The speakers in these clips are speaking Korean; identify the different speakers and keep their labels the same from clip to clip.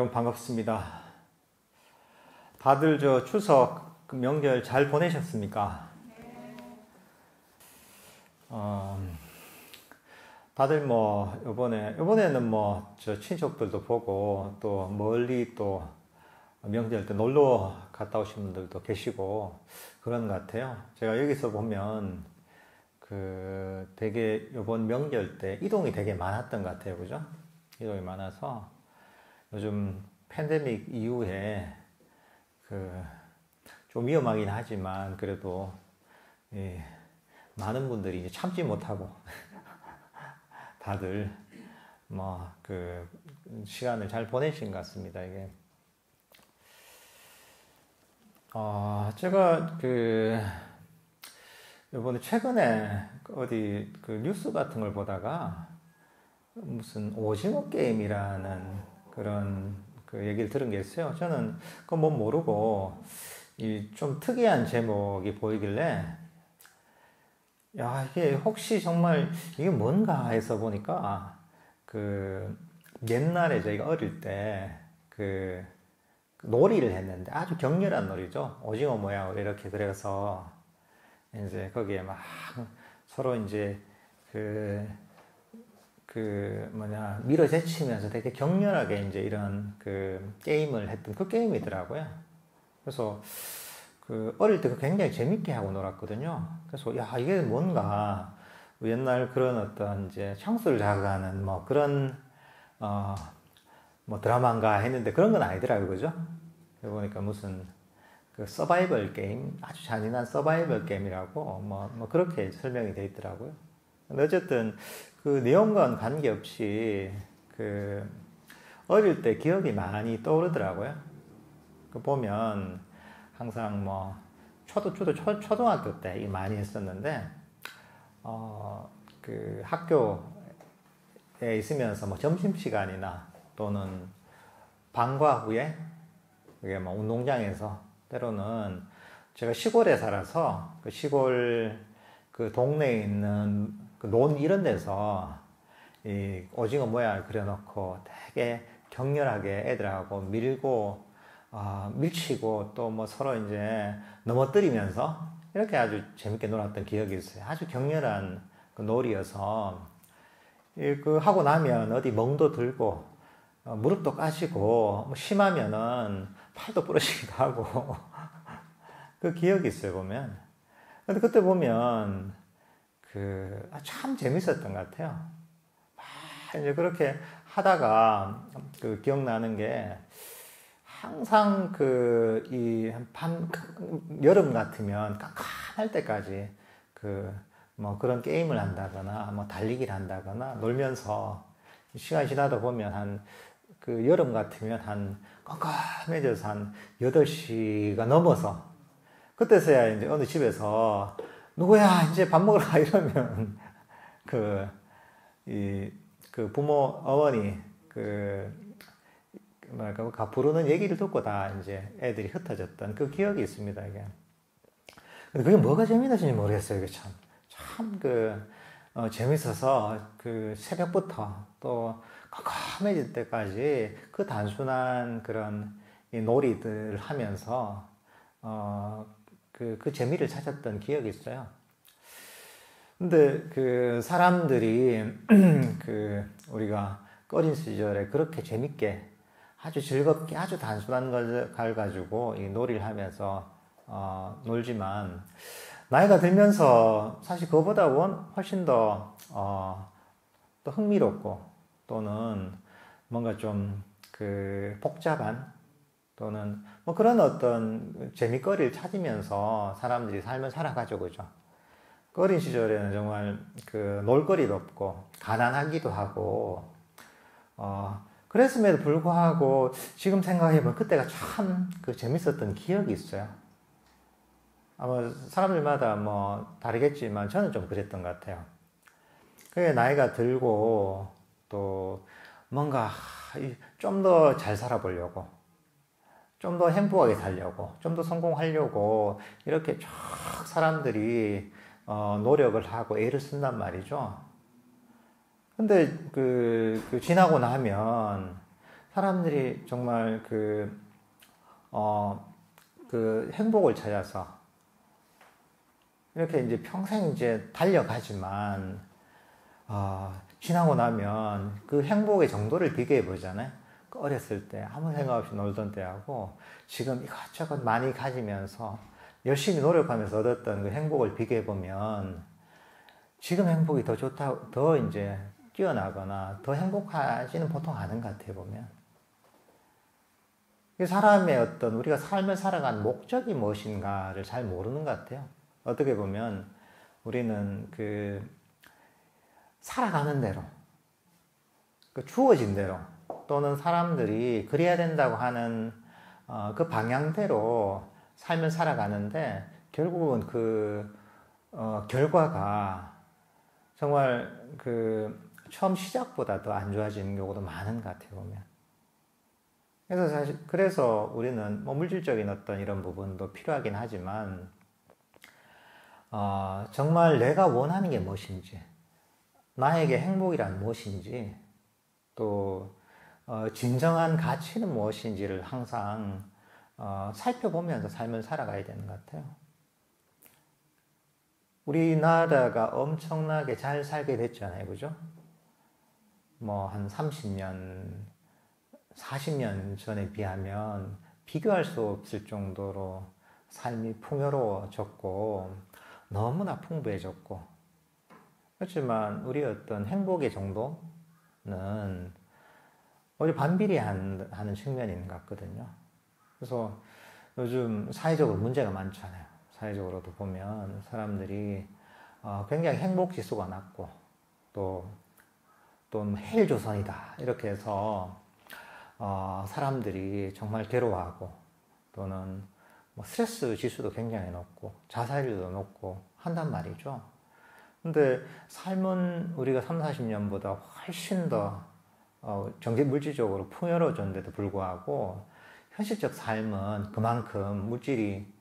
Speaker 1: 여러분 반갑습니다. 다들 저 추석 명절 잘 보내셨습니까? 다들 뭐 이번에는 뭐 저 친척들도 보고 또 멀리 또 명절 때 놀러 갔다 오신 분들도 계시고 그런 것 같아요. 제가 여기서 보면 그 되게 이번 명절 때 이동이 되게 많았던 것 같아요. 그죠? 이동이 많아서 요즘 팬데믹 이후에 그 좀 위험하긴 하지만 그래도 많은 분들이 이제 참지 못하고 다들 뭐 그 시간을 잘 보내신 것 같습니다. 이게 제가 그 이번에 최근에 어디 그 뉴스 같은 걸 보다가 무슨 오징어 게임이라는 그런 그 얘기를 들은 게 있어요. 저는 그건 뭐 모르고 이 좀 특이한 제목이 보이길래 야 이게 혹시 정말 이게 뭔가 해서 보니까 그 옛날에 저희가 어릴 때 그 놀이를 했는데 아주 격렬한 놀이죠. 오징어 모양으로 이렇게 그래서 이제 거기에 막 서로 이제 밀어제치면서 되게 격렬하게 이제 이런 그 게임을 했던 그 게임이더라고요. 그래서 그 어릴 때 굉장히 재밌게 하고 놀았거든요. 그래서 야 이게 뭔가 옛날 그런 어떤 이제 향수를 자극하는 뭐 그런 뭐 드라마인가 했는데 그런 건 아니더라고요. 그죠? 보니까 무슨 그 서바이벌 게임, 아주 잔인한 서바이벌 게임이라고 뭐 그렇게 설명이 돼 있더라고요. 근데 어쨌든 그 내용과는 관계없이 그 어릴 때 기억이 많이 떠오르더라고요. 그 보면 항상 뭐 초등학교 때 많이 했었는데 그 학교에 있으면서 뭐 점심시간이나 또는 방과 후에 그게 뭐 운동장에서 때로는 제가 시골에 살아서 그 시골 그 동네에 있는 그 논 이런 데서 이 오징어 모양을 그려놓고 되게 격렬하게 애들하고 밀치고 또 뭐 서로 이제 넘어뜨리면서 이렇게 아주 재밌게 놀았던 기억이 있어요. 아주 격렬한 그 놀이여서 그 하고 나면 어디 멍도 들고 무릎도 까지고 뭐 심하면은 팔도 부러지기도 하고 그 기억이 있어요 보면. 근데 그때 보면 그 참 재밌었던 것 같아요. 이제 그렇게 하다가 그 기억나는 게 항상 그 이 여름 같으면 깜깜할 때까지 그 뭐 그런 게임을 한다거나 뭐 달리기를 한다거나 놀면서 시간이 지나다 보면 한 그 여름 같으면 한 깜깜해져서 한 8시가 넘어서 그때서야 이제 어느 집에서 누구야 이제 밥 먹으러 가 이러면 그 부모 어머니 부르는 얘기를 듣고 다 이제 애들이 흩어졌던 그 기억이 있습니다. 이게. 근데 그게 뭐가 재미나신지 모르겠어요. 이게 참 재밌어서 그 새벽부터 또 깜깜해질 때까지 그 단순한 그런 놀이들을 하면서 그 재미를 찾았던 기억이 있어요. 근데 그 사람들이 우리가 어린 시절에 그렇게 재밌게 아주 즐겁게 아주 단순한 걸 가지고 이 놀이를 하면서 놀지만 나이가 들면서 사실 그거보다 훨씬 더 또 흥미롭고 또는 뭔가 좀 그 복잡한 또는 뭐 그런 어떤 재미거리를 찾으면서 사람들이 삶을 살아가죠, 그죠? 어린 시절에는 정말 그 놀거리도 없고 가난하기도 하고 그랬음에도 불구하고 지금 생각해보면 그때가 참 그 재밌었던 기억이 있어요. 아마 사람들마다 뭐 다르겠지만 저는 좀 그랬던 것 같아요. 그게 나이가 들고 또 뭔가 좀 더 잘 살아보려고 좀 더 행복하게 살려고 좀 더 성공하려고 이렇게 쭉 사람들이 노력을 하고 애를 쓴단 말이죠. 근데 지나고 나면 사람들이 정말 그 행복을 찾아서 이렇게 이제 평생 이제 달려가지만, 지나고 나면 그 행복의 정도를 비교해 보잖아요. 그 어렸을 때 아무 생각 없이 놀던 때하고 지금 이것저것 많이 가지면서 열심히 노력하면서 얻었던 그 행복을 비교해 보면 지금 행복이 더 좋다, 더 이제 뛰어나거나 더 행복하지는 보통 않은 것 같아요, 보면. 사람의 어떤 우리가 삶을 살아간 목적이 무엇인가를 잘 모르는 것 같아요. 어떻게 보면 우리는 살아가는 대로, 주어진 대로, 또는 사람들이 그래야 된다고 하는 그 방향대로 삶을 살아가는데, 결국은 결과가 정말 처음 시작보다 더 안 좋아지는 경우도 많은 것 같아요, 보면. 그래서 우리는 뭐 물질적인 어떤 이런 부분도 필요하긴 하지만, 정말 내가 원하는 게 무엇인지, 나에게 행복이란 무엇인지, 또 진정한 가치는 무엇인지를 항상 살펴보면서 삶을 살아가야 되는 것 같아요. 우리나라가 엄청나게 잘 살게 됐잖아요, 그죠? 뭐 한 30년, 40년 전에 비하면 비교할 수 없을 정도로 삶이 풍요로워졌고 너무나 풍부해졌고, 그렇지만 우리 어떤 행복의 정도는 오히려 반비례하는 측면이 있는 것 같거든요. 그래서 요즘 사회적으로 문제가 많잖아요. 사회적으로도 보면 사람들이 굉장히 행복 지수가 낮고, 또 헬조선이다 이렇게 해서 사람들이 정말 괴로워하고, 또는 뭐 스트레스 지수도 굉장히 높고 자살률도 높고 한단 말이죠. 근데 삶은 우리가 3, 40년보다 훨씬 더 경제 물질적으로 풍요로워졌는데도 불구하고 현실적 삶은 그만큼 물질이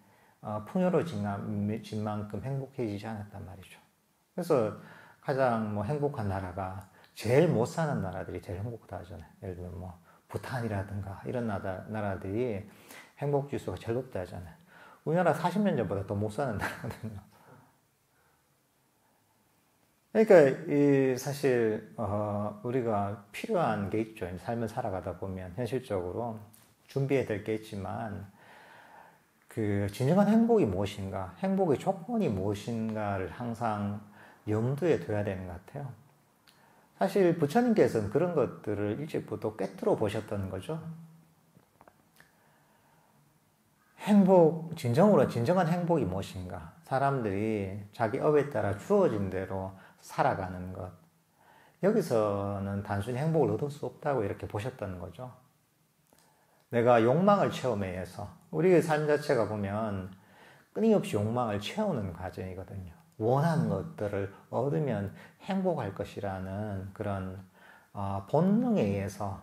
Speaker 1: 풍요로워진 만큼 행복해지지 않았단 말이죠. 그래서 가장 뭐 행복한 나라가 제일 못 사는 나라들이 제일 행복하다 하잖아요. 예를 들면 뭐 부탄이라든가 이런 나라들이 행복 지수가 제일 높다 하잖아요. 우리나라 40년 전보다 더 못 사는 나라거든요. 그러니까 사실 우리가 필요한 게 있죠. 삶을 살아가다 보면 현실적으로 준비해야 될 게 있지만, 진정한 행복이 무엇인가, 행복의 조건이 무엇인가를 항상 염두에 둬야 되는 것 같아요. 사실 부처님께서는 그런 것들을 일찍부터 꿰뚫어 보셨던 거죠. 진정한 행복이 무엇인가? 사람들이 자기 업에 따라 주어진 대로 살아가는 것. 여기서는 단순히 행복을 얻을 수 없다고 이렇게 보셨던 거죠. 내가 욕망을 체험에 의해서, 우리의 삶 자체가 보면 끊임없이 욕망을 채우는 과정이거든요. 원하는 것들을 얻으면 행복할 것이라는 그런 본능에 의해서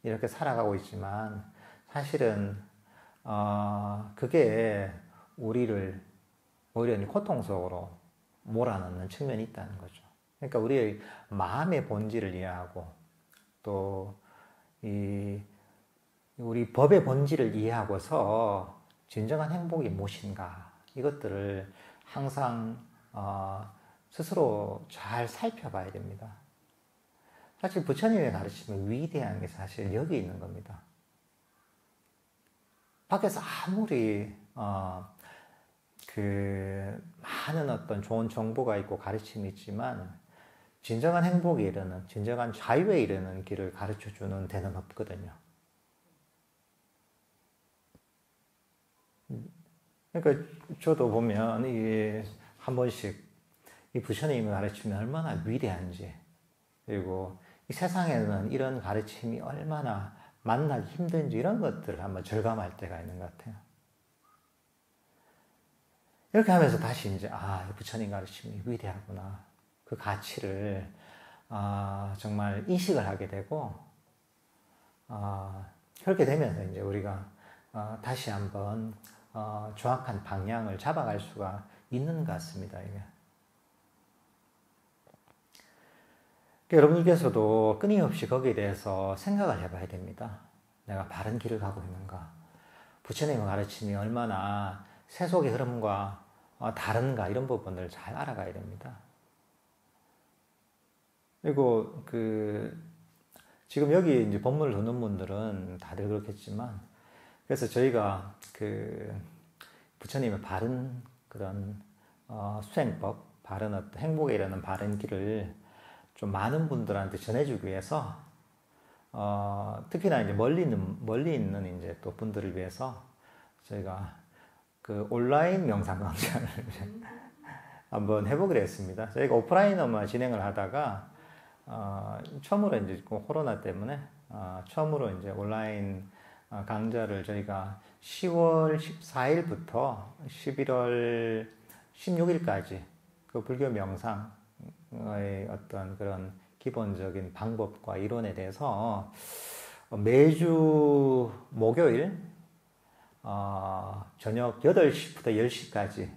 Speaker 1: 이렇게 살아가고 있지만, 사실은 그게 우리를 오히려 고통 속으로 몰아넣는 측면이 있다는 거죠. 그러니까 우리의 마음의 본질을 이해하고, 또 우리 법의 본질을 이해하고서 진정한 행복이 무엇인가, 이것들을 항상 스스로 잘 살펴봐야 됩니다. 사실 부처님의 가르침은 위대한 게 사실 여기 있는 겁니다. 밖에서 아무리 많은 어떤 좋은 정보가 있고 가르침이 있지만, 진정한 행복에 이르는, 진정한 자유에 이르는 길을 가르쳐주는 데는 없거든요. 그러니까 저도 보면 한 번씩 이 부처님의 가르침이 얼마나 위대한지, 그리고 이 세상에는 이런 가르침이 얼마나 만나기 힘든지, 이런 것들을 한번 절감할 때가 있는 것 같아요. 이렇게 하면서 다시 이제 부처님 가르침이 위대하구나, 그 가치를 정말 인식을 하게 되고, 그렇게 되면서 이제 우리가 다시 한번 정확한 방향을 잡아갈 수가 있는 것 같습니다. 이게. 여러분께서도 끊임없이 거기에 대해서 생각을 해봐야 됩니다. 내가 바른 길을 가고 있는가? 부처님의 가르침이 얼마나 세속의 흐름과 다른가 이런 부분을 잘 알아가야 됩니다. 그리고 지금 여기 이제 법문을 듣는 분들은 다들 그렇겠지만, 그래서 저희가 부처님의 바른 그런 수행법, 바른 어떤 행복에 이르는 바른 길을 좀 많은 분들한테 전해주기 위해서 특히나 이제 멀리 있는 이제 또 분들을 위해서 저희가 온라인 명상 강좌를 한번 해보기로 했습니다. 저희가 오프라인으로만 진행을 하다가 처음으로 이제 코로나 때문에 처음으로 이제 온라인 강좌를 저희가 10월 14일부터 11월 16일까지 그 불교 명상의 어떤 그런 기본적인 방법과 이론에 대해서 매주 목요일 저녁 8시부터 10시까지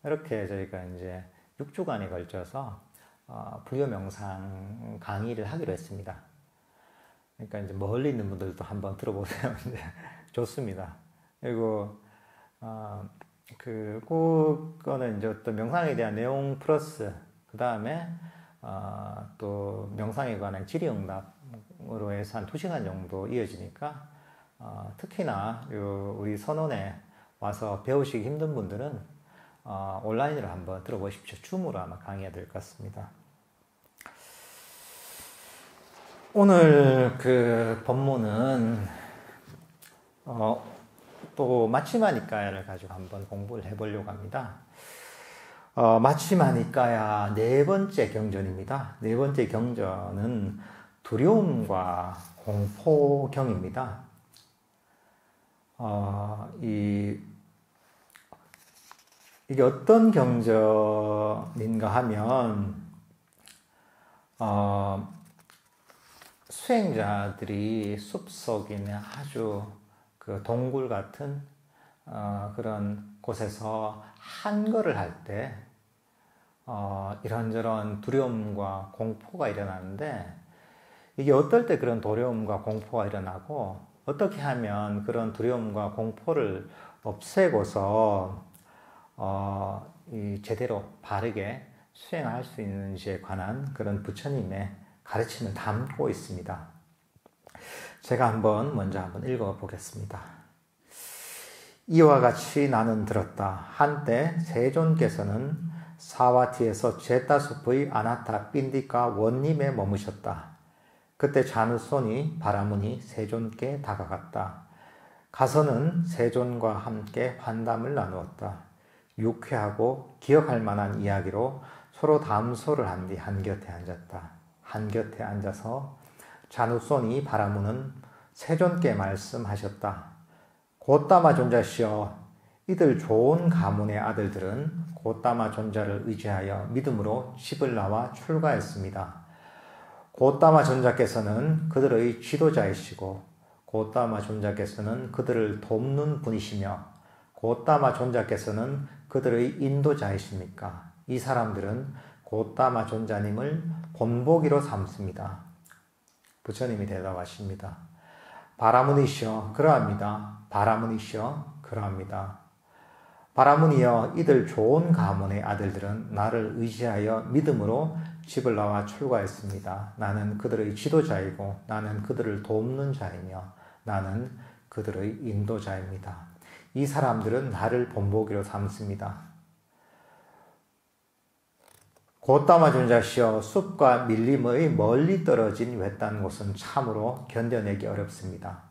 Speaker 1: 이렇게 저희가 이제 6주간에 걸쳐서 불교 명상 강의를 하기로 했습니다. 그러니까 이제 멀리 있는 분들도 한번 들어보세요. 이제 좋습니다. 그리고 그거는 이제 어떤 명상에 대한 내용 플러스 그 다음에 또 명상에 관한 질의응답으로 해서 한 2시간 정도 이어지니까 특히나 우리 선원에 와서 배우시기 힘든 분들은 온라인으로 한번 들어보십시오. 줌으로 아마 강의가 될 것 같습니다. 오늘 법문은 또 마치마 니까야를 가지고 한번 공부를 해보려고 합니다. 마치마 니까야 네 번째 경전입니다. 네 번째 경전은 두려움과 공포경입니다. 이게 어떤 경전인가 하면 수행자들이 숲속이나 아주 동굴 같은 그런 곳에서 한거를 할 때 이런저런 두려움과 공포가 일어나는데, 이게 어떨 때 그런 두려움과 공포가 일어나고 어떻게 하면 그런 두려움과 공포를 없애고서 제대로 바르게 수행할 수 있는지에 관한 그런 부처님의 가르침을 담고 있습니다. 제가 먼저 한번 읽어보겠습니다. 이와 같이 나는 들었다. 한때 세존께서는 사와티에서 제타숲의 아나타 빈디카 원림에 머무셨다. 그때 자누손이 바라문이 세존께 다가갔다. 가서는 세존과 함께 환담을 나누었다. 유쾌하고 기억할 만한 이야기로 서로 담소를 한 뒤 한곁에 앉았다. 한곁에 앉아서 자누손이 바라문은 세존께 말씀하셨다. 고따마 존자시여, 이들 좋은 가문의 아들들은 고따마 존자를 의지하여 믿음으로 집을 나와 출가했습니다. 고따마 존자께서는 그들의 지도자이시고 고따마 존자께서는 그들을 돕는 분이시며 고따마 존자께서는 그들의 인도자이십니까? 이 사람들은 고따마 존자님을 본보기로 삼습니다. 부처님이 대답하십니다. 바라문이시여 그러합니다. 바라문이시여 그러합니다. 바라문이여, 이들 좋은 가문의 아들들은 나를 의지하여 믿음으로 집을 나와 출가했습니다. 나는 그들의 지도자이고 나는 그들을 돕는 자이며 나는 그들의 인도자입니다. 이 사람들은 나를 본보기로 삼습니다. 고따마 존자시여, 숲과 밀림의 멀리 떨어진 외딴 곳은 참으로 견뎌내기 어렵습니다.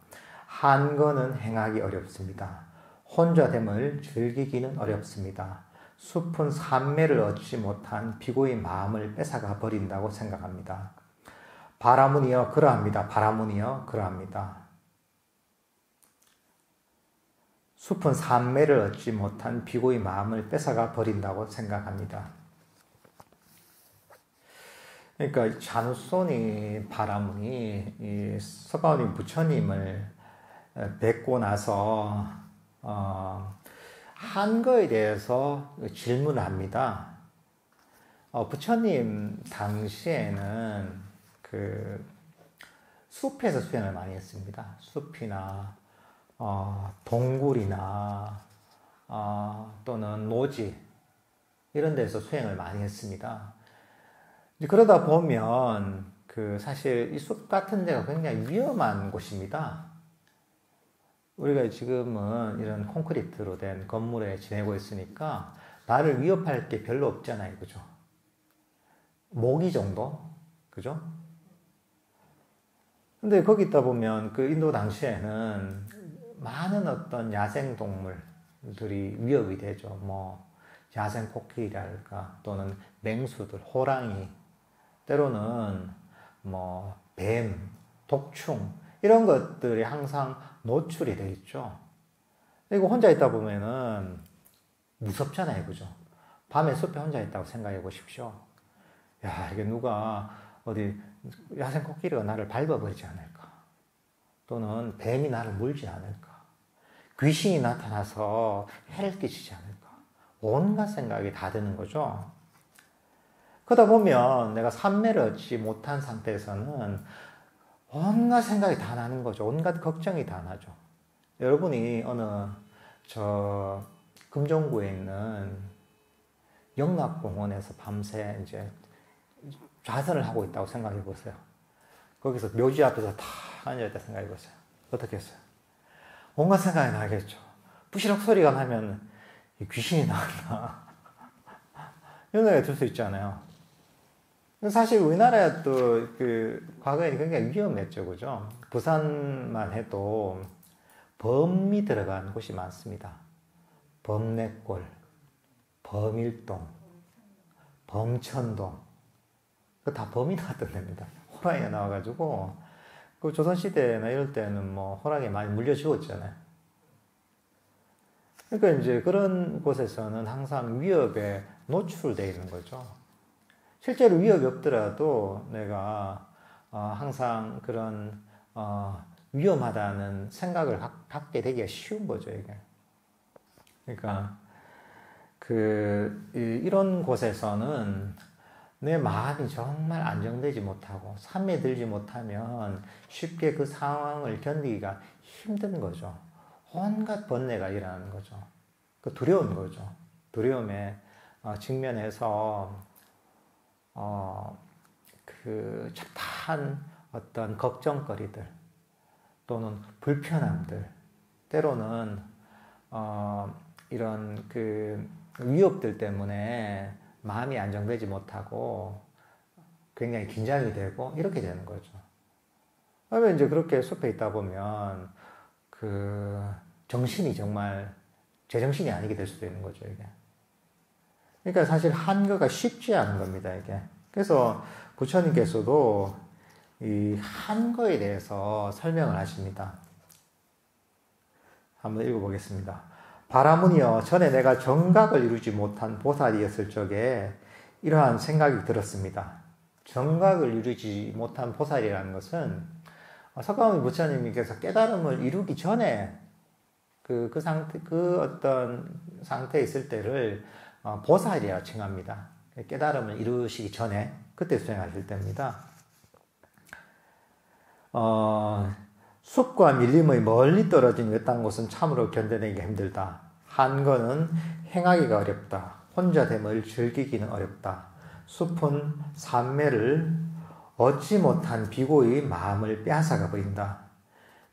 Speaker 1: 한거는 행하기 어렵습니다. 혼자됨을 즐기기는 어렵습니다. 숲은 삼매를 얻지 못한 비고의 마음을 뺏어가 버린다고 생각합니다. 바라문이여 그러합니다. 바라문이여 그러합니다. 숲은 삼매를 얻지 못한 비고의 마음을 뺏어가 버린다고 생각합니다. 그러니까 자누손이 바라문이 이 서가모니 부처님을 뵙고 나서 한거에 대해서 질문을 합니다. 부처님 당시에는 숲에서 수행을 많이 했습니다. 숲이나 동굴이나 또는 노지 이런 데서 수행을 많이 했습니다. 이제 그러다 보면 사실 이 숲 같은 데가 굉장히 위험한 곳입니다. 우리가 지금은 이런 콘크리트로 된 건물에 지내고 있으니까 나를 위협할 게 별로 없잖아요. 그죠? 모기 정도? 그죠? 근데 거기 있다 보면 그 인도 당시에는 많은 어떤 야생 동물들이 위협이 되죠. 뭐, 야생 코끼리랄까, 또는 맹수들, 호랑이, 때로는 뭐, 뱀, 독충, 이런 것들이 항상 노출이 돼 있죠. 그리고 혼자 있다 보면은 무섭잖아요. 그죠? 밤에 숲에 혼자 있다고 생각해 보십시오. 야, 이게 누가 어디 야생 코끼리가 나를 밟아버리지 않을까? 또는 뱀이 나를 물지 않을까? 귀신이 나타나서 해를 끼치지 않을까? 온갖 생각이 다 드는 거죠. 그러다 보면 내가 삼매를 얻지 못한 상태에서는 온갖 생각이 다 나는 거죠. 온갖 걱정이 다 나죠. 여러분이 어느 금종구에 있는 영락공원에서 밤새 이제 좌선을 하고 있다고 생각해 보세요. 거기서 묘지 앞에서 다 앉아있다 생각해 보세요. 어떻겠어요? 온갖 생각이 나겠죠. 부시럭 소리가 나면 귀신이 나왔나 이런 생각이 들 수 있잖아요. 사실 우리나라에 또 과거에 굉장히 위험했죠. 그죠? 부산만 해도 범이 들어간 곳이 많습니다. 범내골, 범일동, 범천동. 다 범이 나왔던 데입니다. 호랑이가 나와가지고, 조선시대나 이럴 때는 뭐 호랑이에 많이 물려 죽었잖아요. 그러니까 이제 그런 곳에서는 항상 위협에 노출되어 있는 거죠. 실제로 위협이 없더라도 내가 항상 그런 위험하다는 생각을 갖게 되기가 쉬운 거죠, 이게. 그러니까 이런 곳에서는 내 마음이 정말 안정되지 못하고 삶에 들지 못하면 쉽게 그 상황을 견디기가 힘든 거죠. 온갖 번뇌가 일어나는 거죠. 두려운 거죠. 두려움에 직면해서 착한 어떤 걱정거리들 또는 불편함들, 때로는 이런 위협들 때문에 마음이 안정되지 못하고 굉장히 긴장이 되고 이렇게 되는 거죠. 그러면 이제 그렇게 숲에 있다 보면 정신이 정말 제정신이 아니게 될 수도 있는 거죠, 이게. 그러니까 사실 한거가 쉽지 않은 겁니다, 이게. 그래서 부처님께서도 이 한거에 대해서 설명을 하십니다. 한번 읽어보겠습니다. 바라문이여, 전에 내가 정각을 이루지 못한 보살이었을 적에 이러한 생각이 들었습니다. 정각을 이루지 못한 보살이라는 것은 석가모니 부처님께서 깨달음을 이루기 전에 어떤 상태에 있을 때를 보살이라 칭합니다. 깨달음을 이루시기 전에, 그때 수행하실 때입니다. 숲과 밀림의 멀리 떨어진 외딴 곳은 참으로 견뎌내기 힘들다. 한거는 행하기가 어렵다. 혼자됨을 즐기기는 어렵다. 숲은 삼매를 얻지 못한 비고의 마음을 빼앗아가 버린다.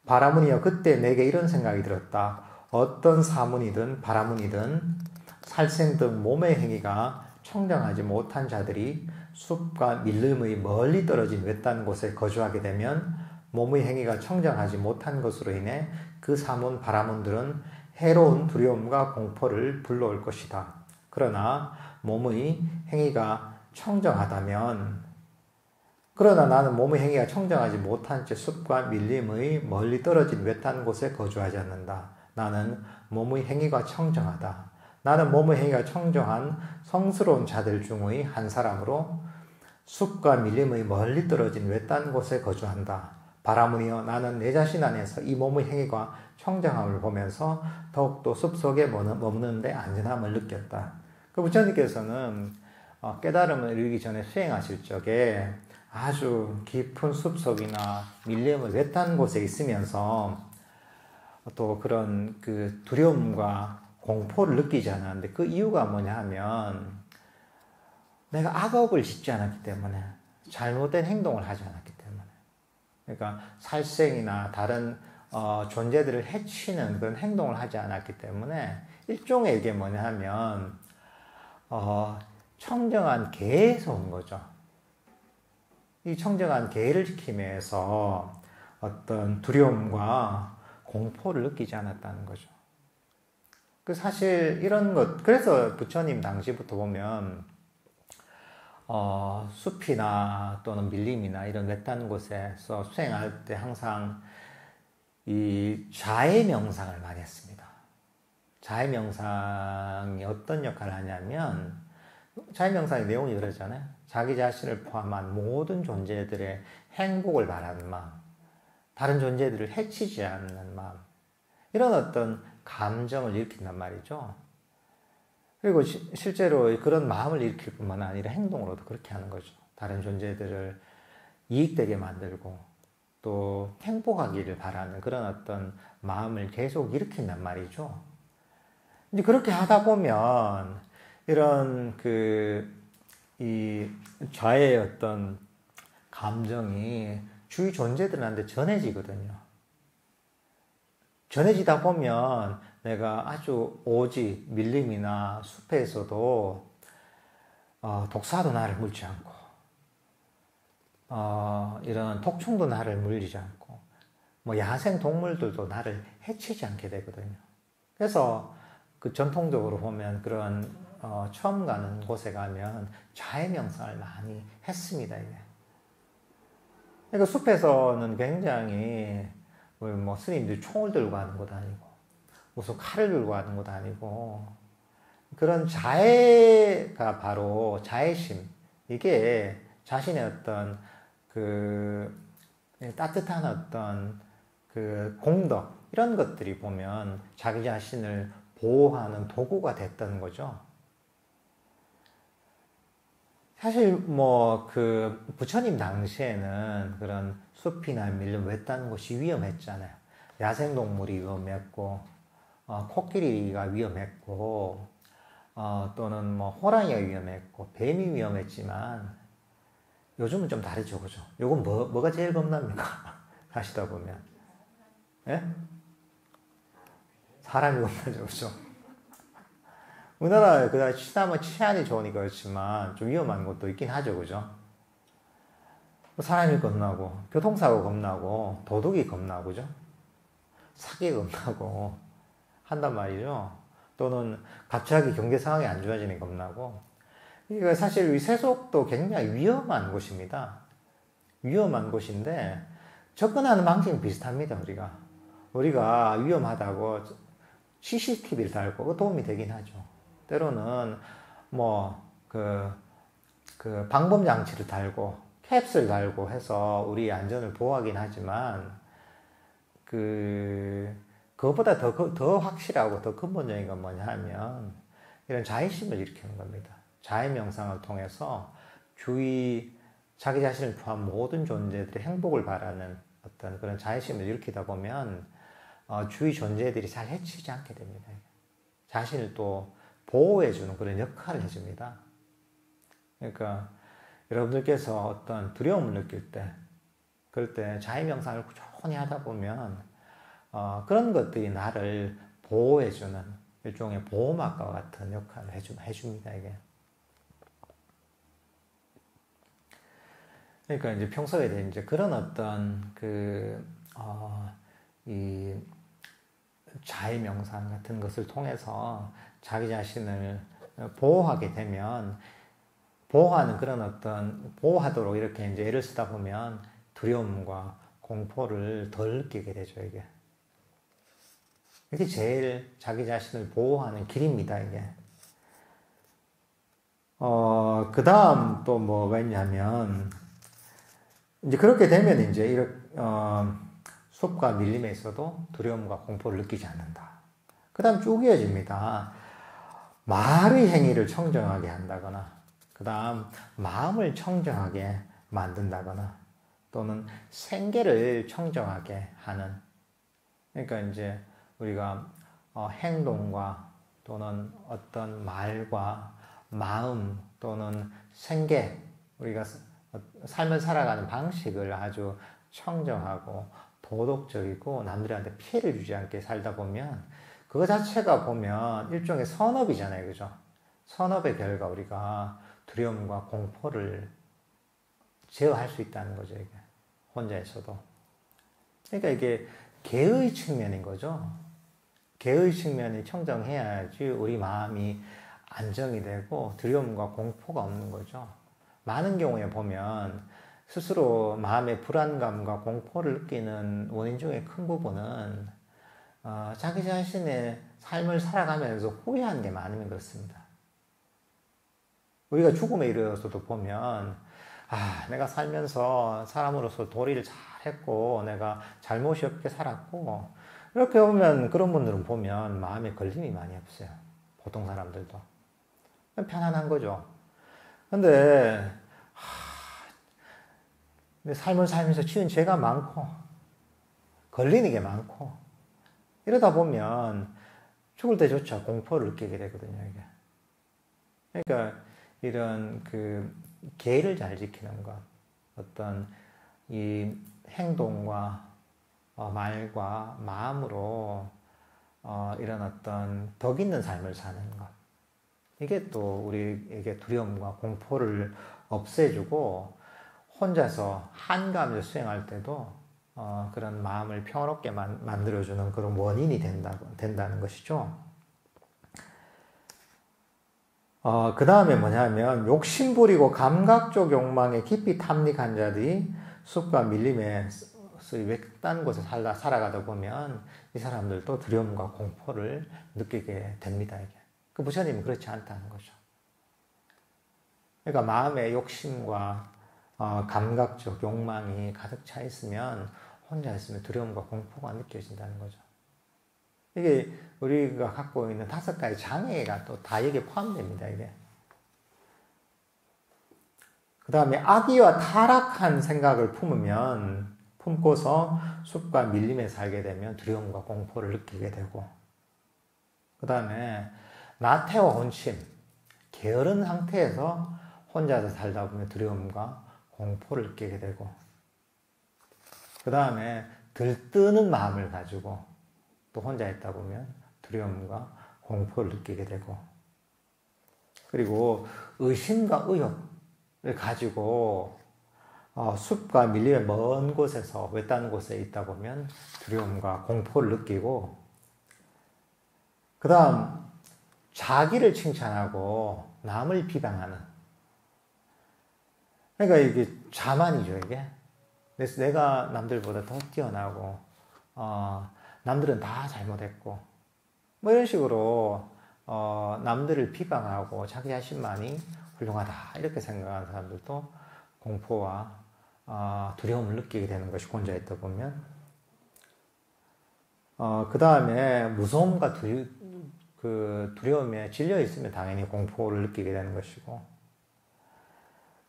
Speaker 1: 바라문이여, 그때 내게 이런 생각이 들었다. 어떤 사문이든 바라문이든 살생 등 몸의 행위가 청정하지 못한 자들이 숲과 밀림의 멀리 떨어진 외딴 곳에 거주하게 되면 몸의 행위가 청정하지 못한 것으로 인해 그 사문 바라문들은 해로운 두려움과 공포를 불러올 것이다. 그러나 몸의 행위가 청정하다면, 그러나 나는 몸의 행위가 청정하지 못한 채 숲과 밀림의 멀리 떨어진 외딴 곳에 거주하지 않는다. 나는 몸의 행위가 청정하다. 나는 몸의 행위가 청정한 성스러운 자들 중의 한 사람으로 숲과 밀림의 멀리 떨어진 외딴 곳에 거주한다. 바라문이여, 나는 내 자신 안에서 이 몸의 행위가 청정함을 보면서 더욱더 숲속에 머무는 데 안전함을 느꼈다. 부처님께서는 깨달음을 이루기 전에 수행하실 적에 아주 깊은 숲속이나 밀림의 외딴 곳에 있으면서 또 그런 그 두려움과 공포를 느끼지 않았는데 그 이유가 뭐냐 하면 내가 악업을 짓지 않았기 때문에 잘못된 행동을 하지 않았기 때문에 그러니까 살생이나 다른 존재들을 해치는 그런 행동을 하지 않았기 때문에 일종의 이게 뭐냐 하면 청정한 계에서 온 거죠. 이 청정한 계를 지키기 위해서 어떤 두려움과 공포를 느끼지 않았다는 거죠. 그 사실 이런 것, 그래서 부처님 당시부터 보면 숲이나 또는 밀림이나 이런 외딴 곳에서 수행할 때 항상 이 자해 명상을 많이 했습니다. 자해 명상이 어떤 역할을 하냐면 자해 명상의 내용이 그러잖아요. 자기 자신을 포함한 모든 존재들의 행복을 바라는 마음, 다른 존재들을 해치지 않는 마음, 이런 어떤 감정을 일으킨단 말이죠. 그리고 실제로 그런 마음을 일으킬 뿐만 아니라 행동으로도 그렇게 하는 거죠. 다른 존재들을 이익되게 만들고 또 행복하기를 바라는 그런 어떤 마음을 계속 일으킨단 말이죠. 이제 그렇게 하다 보면 이런 이 자의 어떤 감정이 주위 존재들한테 전해지거든요. 전해지다 보면 내가 아주 오지 밀림이나 숲에서도 독사도 나를 물지 않고 이런 독충도 나를 물리지 않고 뭐 야생 동물들도 나를 해치지 않게 되거든요. 그래서 그 전통적으로 보면 그런 처음 가는 곳에 가면 자해 명상을 많이 했습니다. 이게. 그러니까 숲에서는 굉장히 뭐 스님들이 총을 들고 가는 것도 아니고 무슨 칼을 들고 가는 것도 아니고 그런 자해가 바로 자해심, 이게 자신의 어떤 그 따뜻한 어떤 그 공덕, 이런 것들이 보면 자기 자신을 보호하는 도구가 됐다는 거죠. 사실 뭐 그 부처님 당시에는 그런 숲이나 밀림 외딴 곳이 위험했잖아요. 야생동물이 위험했고 코끼리가 위험했고 또는 뭐 호랑이가 위험했고 뱀이 위험했지만 요즘은 좀 다르죠, 그죠? 요건 뭐가 제일 겁납니까? 하시다 보면 예? 사람이 겁나죠, 그죠? 우리나라 그다음 치안이 좋으니까 그렇지만 좀 위험한 것도 있긴 하죠, 그죠? 사람이 겁나고 교통사고 겁나고 도둑이 겁나고 그죠? 사기 겁나고 한단 말이죠. 또는 갑자기 경제 상황이 안 좋아지니 겁나고. 이거 사실 이 세속도 굉장히 위험한 곳입니다. 위험한 곳인데 접근하는 방식은 비슷합니다. 우리가 위험하다고 CCTV를 달고 도움이 되긴 하죠. 때로는 뭐 그 방범 장치를 달고 캡스를 달고 해서 우리 안전을 보호하긴 하지만 그것보다 더 확실하고 더 근본적인 건 뭐냐 하면 이런 자의심을 일으키는 겁니다. 자의 명상을 통해서 자기 자신을 포함한 모든 존재들의 행복을 바라는 어떤 그런 자의심을 일으키다 보면 주위 존재들이 잘 해치지 않게 됩니다. 자신을 또 보호해주는 그런 역할을 해줍니다. 그러니까 여러분들께서 어떤 두려움을 느낄 때, 그럴 때 자의 명상을 꾸준히 하다 보면 그런 것들이 나를 보호해주는 일종의 보호막과 같은 역할을 해줍니다, 이게. 그러니까 이제 평소에 이제 그런 어떤 이 자의 명상 같은 것을 통해서 자기 자신을 보호하게 되면 보호하는 그런 어떤 보호하도록 이렇게 이제 애를 쓰다 보면 두려움과 공포를 덜 느끼게 되죠, 이게. 이게 제일 자기 자신을 보호하는 길입니다, 이게. 그 다음 또 뭐가 있냐면, 이제 그렇게 되면 이제 이렇게, 숲과 밀림에 있어도 두려움과 공포를 느끼지 않는다. 그 다음 쭉 이어집니다. 말의 행위를 청정하게 한다거나, 그 다음 마음을 청정하게 만든다거나 또는 생계를 청정하게 하는, 그러니까 이제 우리가 행동과 또는 어떤 말과 마음 또는 생계, 우리가 삶을 살아가는 방식을 아주 청정하고 도덕적이고 남들한테 피해를 주지 않게 살다 보면 그거 자체가 보면 일종의 선업이잖아요. 그죠? 선업의 결과 우리가 두려움과 공포를 제어할 수 있다는 거죠. 이게 혼자 있어도. 그러니까 이게 개의 측면인 거죠. 개의 측면이 청정해야지 우리 마음이 안정이 되고 두려움과 공포가 없는 거죠. 많은 경우에 보면 스스로 마음의 불안감과 공포를 느끼는 원인 중에 큰 부분은 자기 자신의 삶을 살아가면서 후회한 게 많으면 그렇습니다. 우리가 죽음에 이르러서도 보면 내가 살면서 사람으로서 도리를 잘했고 내가 잘못이 없게 살았고 이렇게 보면 그런 분들은 보면 마음에 걸림이 많이 없어요. 보통 사람들도. 편안한 거죠. 근데 삶을 살면서 지은 죄가 많고 걸리는 게 많고 이러다 보면 죽을 때조차 공포를 느끼게 되거든요. 이게. 그러니까 이런 그 계를 잘 지키는 것, 어떤 이 행동과 말과 마음으로 이런 어떤 덕 있는 삶을 사는 것, 이게 또 우리에게 두려움과 공포를 없애주고 혼자서 한가하면서 수행할 때도 그런 마음을 평화롭게 만들어주는 그런 원인이 된다는 것이죠. 그 다음에 뭐냐면 욕심부리고 감각적 욕망에 깊이 탐닉한 자들이 숲과 밀림에 외딴 곳에 살아가다 보면 이 사람들도 두려움과 공포를 느끼게 됩니다. 이게. 그 부처님은 그렇지 않다는 거죠. 그러니까 마음의 욕심과 감각적 욕망이 가득 차 있으면 혼자 있으면 두려움과 공포가 느껴진다는 거죠. 이게 우리가 갖고 있는 5가지 장애가 또 다 여기에 포함됩니다. 이게. 그 다음에 악의와 타락한 생각을 품고서 숲과 밀림에 살게 되면 두려움과 공포를 느끼게 되고, 그 다음에 나태와 혼침, 게으른 상태에서 혼자서 살다 보면 두려움과 공포를 느끼게 되고, 그 다음에 들뜨는 마음을 가지고 또 혼자 있다 보면 두려움과 공포를 느끼게 되고, 그리고 의심과 의욕을 가지고 숲과 밀림의 먼 곳에서 외딴 곳에 있다 보면 두려움과 공포를 느끼고, 그 다음 자기를 칭찬하고 남을 비방하는, 그러니까 이게 자만이죠. 이게 그래서 내가 남들보다 더 뛰어나고 남들은 다 잘못했고 뭐 이런 식으로 남들을 비방하고 자기 자신만이 훌륭하다 이렇게 생각하는 사람들도 공포와 두려움을 느끼게 되는 것이 혼자 있다 보면, 그 다음에 무서움과 두려움에 질려 있으면 당연히 공포를 느끼게 되는 것이고,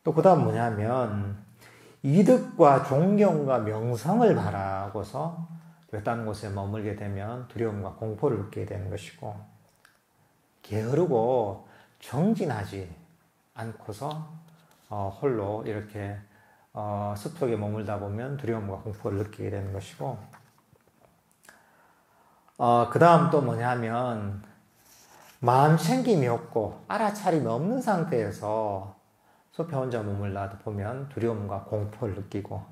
Speaker 1: 또 그 다음 뭐냐면 이득과 존경과 명성을 바라고서 외딴 곳에 머물게 되면 두려움과 공포를 느끼게 되는 것이고, 게으르고 정진하지 않고서 홀로 이렇게 숲속에 머물다 보면 두려움과 공포를 느끼게 되는 것이고, 그 다음 또 뭐냐면 마음 챙김이 없고 알아차림이 없는 상태에서 숲에 혼자 머물다 보면 두려움과 공포를 느끼고,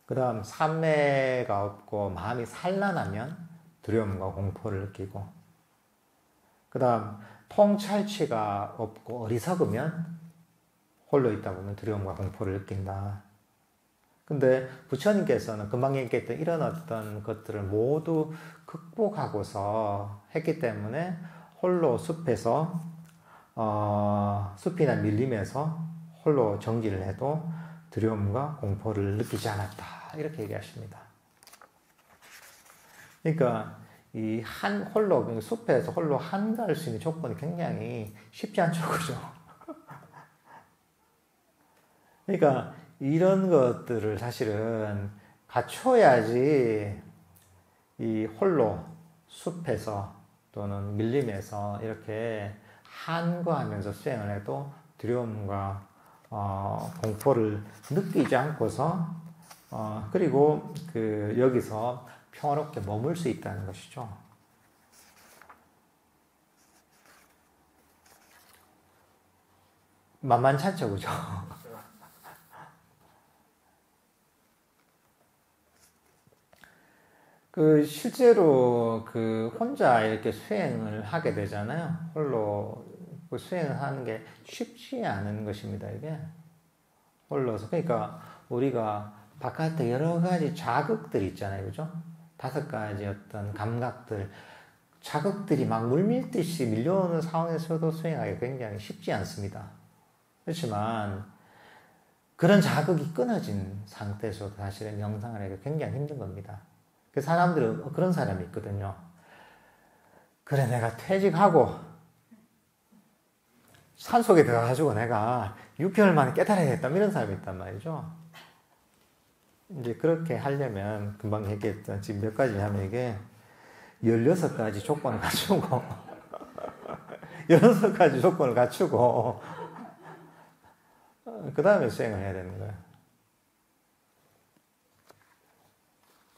Speaker 1: 그 다음 삼매가 없고 마음이 산란하면 두려움과 공포를 느끼고, 그 다음 통찰치가 없고 어리석으면 홀로 있다 보면 두려움과 공포를 느낀다. 근데 부처님께서는 금방 얘기했던 이런 어떤 것들을 모두 극복하고서 했기 때문에 홀로 숲에서 숲이나 밀림에서 홀로 정진을 해도 두려움과 공포를 느끼지 않았다 이렇게 얘기하십니다. 그러니까 이 홀로 숲에서 홀로 한가할 수 있는 조건이 굉장히 쉽지 않죠, 그죠? 그러니까 이런 것들을 사실은 갖춰야지 이 홀로 숲에서 또는 밀림에서 이렇게 한거하면서 수행을 해도 두려움과 공포를 느끼지 않고서 그리고 여기서 평화롭게 머물 수 있다는 것이죠. 만만찮죠, 그죠? 실제로 혼자 이렇게 수행을 하게 되잖아요. 홀로 수행을 하는 게 쉽지 않은 것입니다, 이게. 홀로서. 그러니까 우리가 바깥에 여러 가지 자극들이 있잖아요, 그죠? 5가지 어떤 감각들, 자극들이 막 물밀듯이 밀려오는 상황에서도 수행하기 굉장히 쉽지 않습니다. 그렇지만 그런 자극이 끊어진 상태에서도 사실은 명상을 하기가 굉장히 힘든 겁니다. 그 사람들은 그런 사람이 있거든요. 그래, 내가 퇴직하고 산속에 들어가가지고 내가 6개월 만에 깨달아야겠다, 이런 사람이 있단 말이죠. 이제 그렇게 하려면 금방 얘기했던 지금 몇 가지 하면 이게 16가지 조건을 갖추고 16가지 조건을 갖추고 그 다음에 수행을 해야 되는 거예요.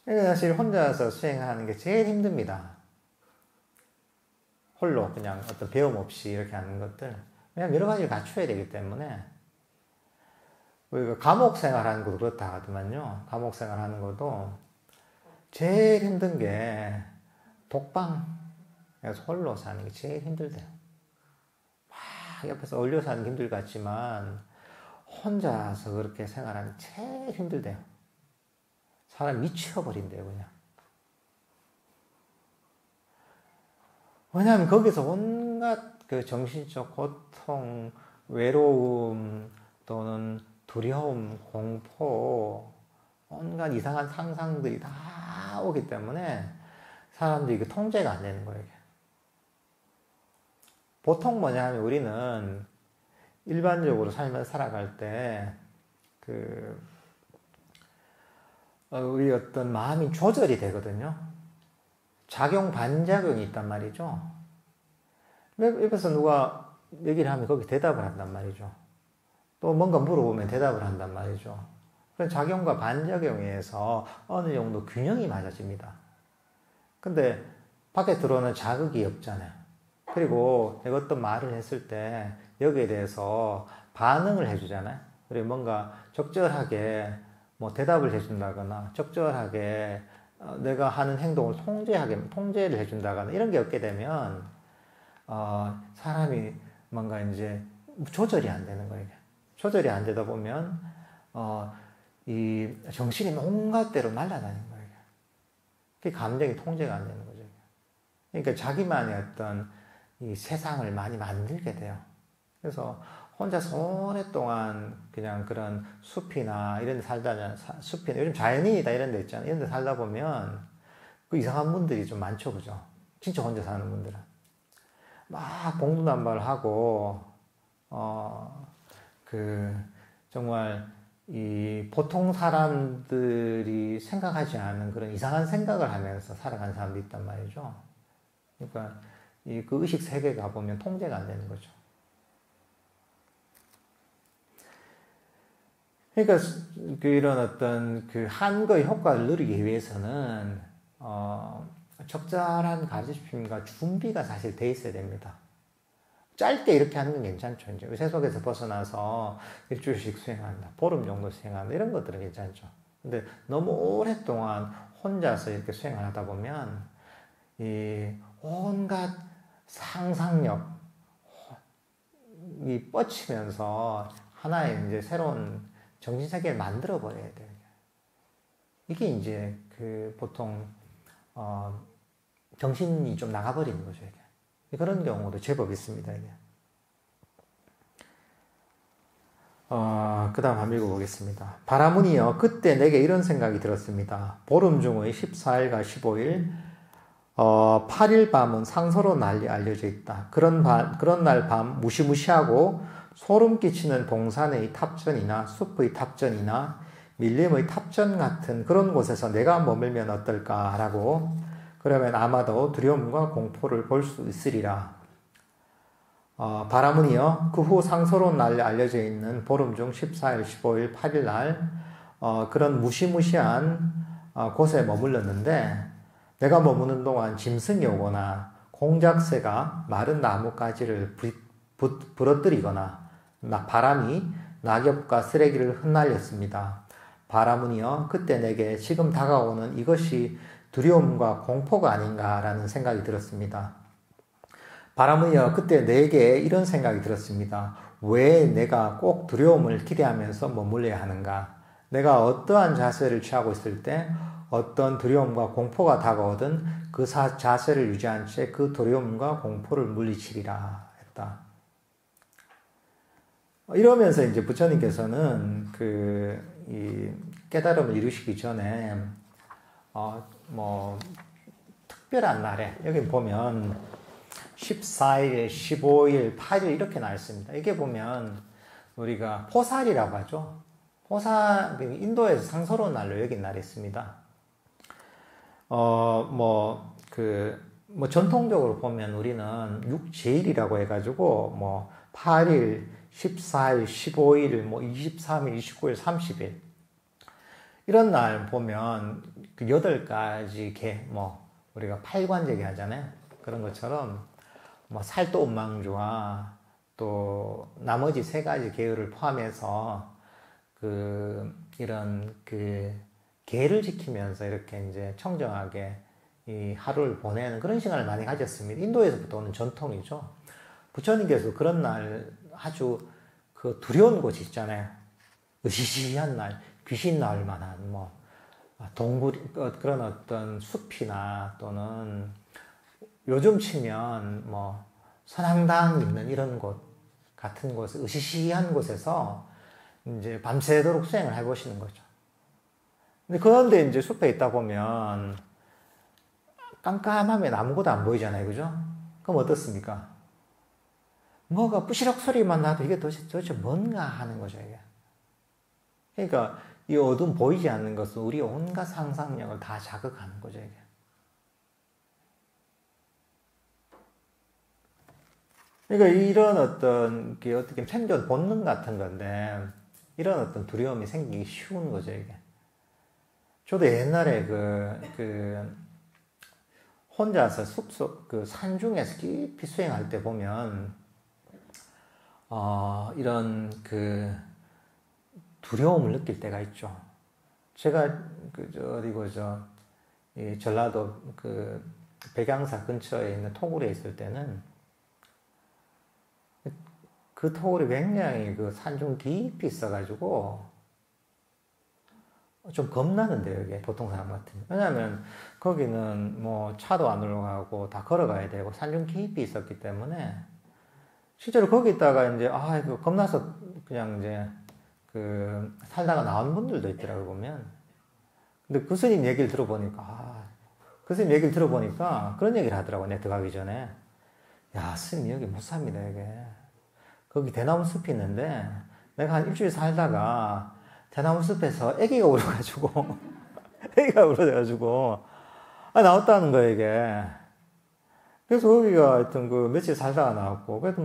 Speaker 1: 그러니까 사실 혼자서 수행하는 게 제일 힘듭니다. 홀로 그냥 어떤 배움 없이 이렇게 하는 것들. 왜냐면 여러 가지를 갖춰야 되기 때문에. 우리가 감옥 생활하는 것도 그렇다 하더만요. 감옥 생활하는 것도 제일 힘든 게 독방에서 홀로 사는 게 제일 힘들대요. 막 옆에서 어울려 사는 게 힘들 것 같지만 혼자서 그렇게 생활하는 게 제일 힘들대요. 사람 미쳐버린대요, 그냥. 왜냐하면 거기서 온갖 정신적 고통, 외로움, 또는 두려움, 공포, 온갖 이상한 상상들이 다 오기 때문에 사람들이 통제가 안 되는 거예요. 보통 뭐냐 하면 우리는 일반적으로 살면서 살아갈 때 우리 어떤 마음이 조절이 되거든요. 작용, 반작용이 있단 말이죠. 옆에서 누가 얘기를 하면 거기 대답을 한단 말이죠. 또 뭔가 물어보면 대답을 한단 말이죠. 그런 작용과 반작용에 의해서 어느 정도 균형이 맞아집니다. 근데 밖에 들어오는 자극이 없잖아요. 그리고 내가 어떤 말을 했을 때 여기에 대해서 반응을 해주잖아요. 그리고 뭔가 적절하게 대답을 해준다거나 적절하게 내가 하는 행동을 통제를 해준다거나 이런 게 없게 되면 사람이 뭔가 이제 조절이 안 되는 거예요. 조절이 안 되다 보면 이 정신이 온갖 데로 날아다니는 거예요. 그 감정이 통제가 안 되는 거죠. 그러니까 자기만의 어떤 이 세상을 많이 만들게 돼요. 그래서 혼자서 오랫동안 그냥 그런 숲이나 이런 데 숲이나 요즘 자연인이다 이런 데 있잖아요. 이런 데 살다 보면 그 이상한 분들이 좀 많죠, 그죠? 진짜 혼자 사는 분들은. 막 봉두난발하고, 정말 이 보통 사람들이 생각하지 않은 그런 이상한 생각을 하면서 살아가는 사람도 있단 말이죠. 그러니까 그 의식 세계에 가보면 통제가 안 되는 거죠. 그러니까 이런 어떤 한거의 효과를 누리기 위해서는 적절한 가르침과 준비가 사실 돼 있어야 됩니다. 짧게 이렇게 하는 건 괜찮죠. 이제 세속에서 벗어나서 일주일씩 수행한다, 보름 정도 수행한다, 이런 것들은 괜찮죠. 근데 너무 오랫동안 혼자서 이렇게 수행을 하다 보면 이 온갖 상상력이 뻗치면서 하나의 이제 새로운 정신세계를 만들어 버려야 돼요. 이게 이제 보통 정신이 좀 나가버리는 거죠. 이게. 그런 경우도 제법 있습니다. 이게. 그 다음 한번 읽어보겠습니다. 바라문이여, 그때 내게 이런 생각이 들었습니다. 보름 중의 14일과 15일 8일 밤은 상서로 날이 알려져 있다. 그런 날 밤 무시무시하고 소름 끼치는 동산의 탑전이나 숲의 탑전이나 밀림의 탑전 같은 그런 곳에서 내가 머물면 어떨까라고. 그러면 아마도 두려움과 공포를 볼 수 있으리라. 바라문이여 그 후 상서로운 날 알려져 있는 보름 중 14일, 15일, 8일 날 그런 무시무시한 곳에 머물렀는데 내가 머무는 동안 짐승이 오거나 공작새가 마른 나뭇가지를 부러뜨리거나 바람이 낙엽과 쓰레기를 흩날렸습니다. 바라문이여 그때 내게 지금 다가오는 이것이 두려움과 공포가 아닌가라는 생각이 들었습니다. 바라문이여 그때 내게 이런 생각이 들었습니다. 왜 내가 꼭 두려움을 기대하면서 머물러야 하는가? 내가 어떠한 자세를 취하고 있을 때 어떤 두려움과 공포가 다가오든 그 자세를 유지한 채 그 두려움과 공포를 물리치리라 했다. 이러면서 이제 부처님께서는 이 깨달음을 이루시기 전에 특별한 날에 여기 보면 14일, 15일, 8일 이렇게 나와 있습니다. 이게 보면 우리가 포살이라고 하죠. 포살, 인도에서 상서로운 날로 여긴 날이 있습니다. 전통적으로 보면 우리는 6제일이라고 해가지고 8일, 14일, 15일, 23일, 29일, 30일 이런 날 보면 그 8가지 개, 우리가 팔관제기 하잖아요. 그런 것처럼 살도운망주와 또 나머지 3가지 계율을 포함해서 이런 계를 지키면서 이렇게 이제 청정하게 이 하루를 보내는 그런 시간을 많이 가졌습니다. 인도에서부터 오는 전통이죠. 부처님께서 그런 날 아주 그 두려운 곳이 있잖아요. 으시시한 날, 귀신 나올 만한 그런 어떤 숲이나 또는 요즘 치면 선앙당 있는 이런 곳 같은 곳, 으시시한 곳에서 이제 밤새도록 수행을 해보시는 거죠. 근데 그런데 이제 숲에 있다 보면 깜깜하면 아무것도 안 보이잖아요, 그죠? 그럼 어떻습니까? 뭐가 부시럭 소리만 나도 이게 도대체 뭔가 하는 거죠, 이게. 그러니까 이 어둠 보이지 않는 것은 우리 온갖 상상력을 다 자극하는 거죠, 이게. 그러니까 이런 어떻게 생존 본능 같은 건데, 이런 어떤 두려움이 생기기 쉬운 거죠, 이게. 저도 옛날에 혼자서 숲속, 산중에서 깊이 수행할 때 보면, 이런 두려움을 느낄 때가 있죠. 제가 이 전라도 백양사 근처에 있는 토굴에 있을 때는 그 토굴이 굉장히 산중 깊이 있어가지고 좀 겁나는데요, 이게 보통 사람 같으면. 왜냐하면 거기는 차도 안 올라가고 다 걸어가야 되고 산중 깊이 있었기 때문에 실제로 거기 있다가 이제 겁나서 그냥 이제 살다가 나온 분들도 있더라고요, 보면. 근데 그 스님 얘기를 들어보니까 그런 얘기를 하더라고요, 내가 들어가기 전에. 야, 스님 여기 못 삽니다, 이게. 거기 대나무 숲이 있는데 내가 한 일주일 살다가 대나무 숲에서 애기가 울어가지고 나왔다는 거예요, 이게. 그래서 거기가 하여튼 며칠 살다가 나왔고, 그래도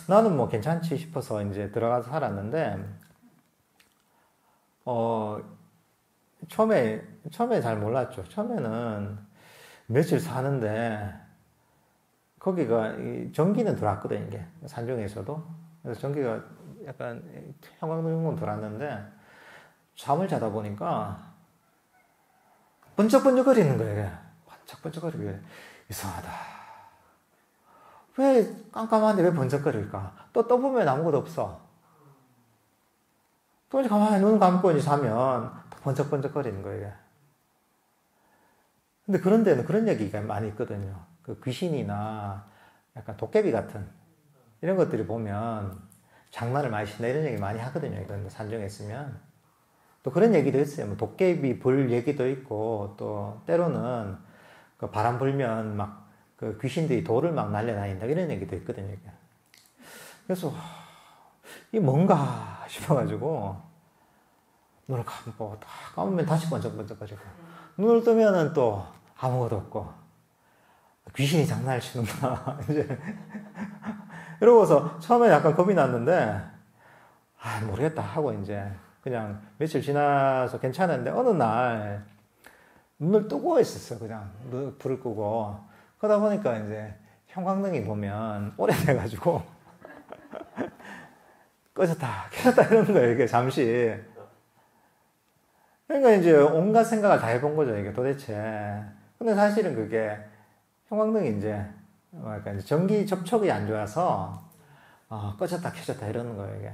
Speaker 1: 나는 괜찮지 싶어서 이제 들어가서 살았는데, 처음에 잘 몰랐죠. 처음에는 며칠 사는데, 거기가 전기는 들어왔거든, 이게. 산중에서도. 그래서 전기가 약간 형광등은 들어왔는데, 잠을 자다 보니까, 번쩍번쩍거리는 거예요, 이게. 번쩍번쩍거리게. 이상하다. 왜 깜깜한데 왜 번쩍거릴까? 또 떠보면 아무것도 없어. 또 이제 가만히 눈 감고 이제 자면 또 번쩍번쩍거리는 거예요. 근데 그런 데는 그런 얘기가 많이 있거든요. 귀신이나 약간 도깨비 같은 이런 것들이 보면 장난을 많이 친다 이런 얘기 많이 하거든요. 이런 산중에 있으면. 또 그런 얘기도 있어요. 도깨비 불 얘기도 있고 또 때로는 바람 불면 막 귀신들이 돌을 막 날려다닌다 이런 얘기도 있거든요. 그래서 이 뭔가 싶어가지고 눈을 감고 딱 감으면 다시 번쩍번쩍거리고 눈을 뜨면은 또 아무것도 없고 귀신이 장난을 치는구나 이제 이러고서 처음에 약간 겁이 났는데 모르겠다 하고 이제 그냥 며칠 지나서 괜찮은데 어느 날 눈을 뜨고 있었어. 그냥 불을 끄고 그러다 보니까 이제 형광등이 보면 오래돼가지고 꺼졌다 켜졌다 이러는 거예요. 이게 잠시. 그러니까 이제 온갖 생각을 다 해본 거죠. 이게 도대체. 근데 사실은 그게 형광등이 이제 뭐랄까 이제 전기 접촉이 안 좋아서 꺼졌다 켜졌다 이러는 거예요. 이게.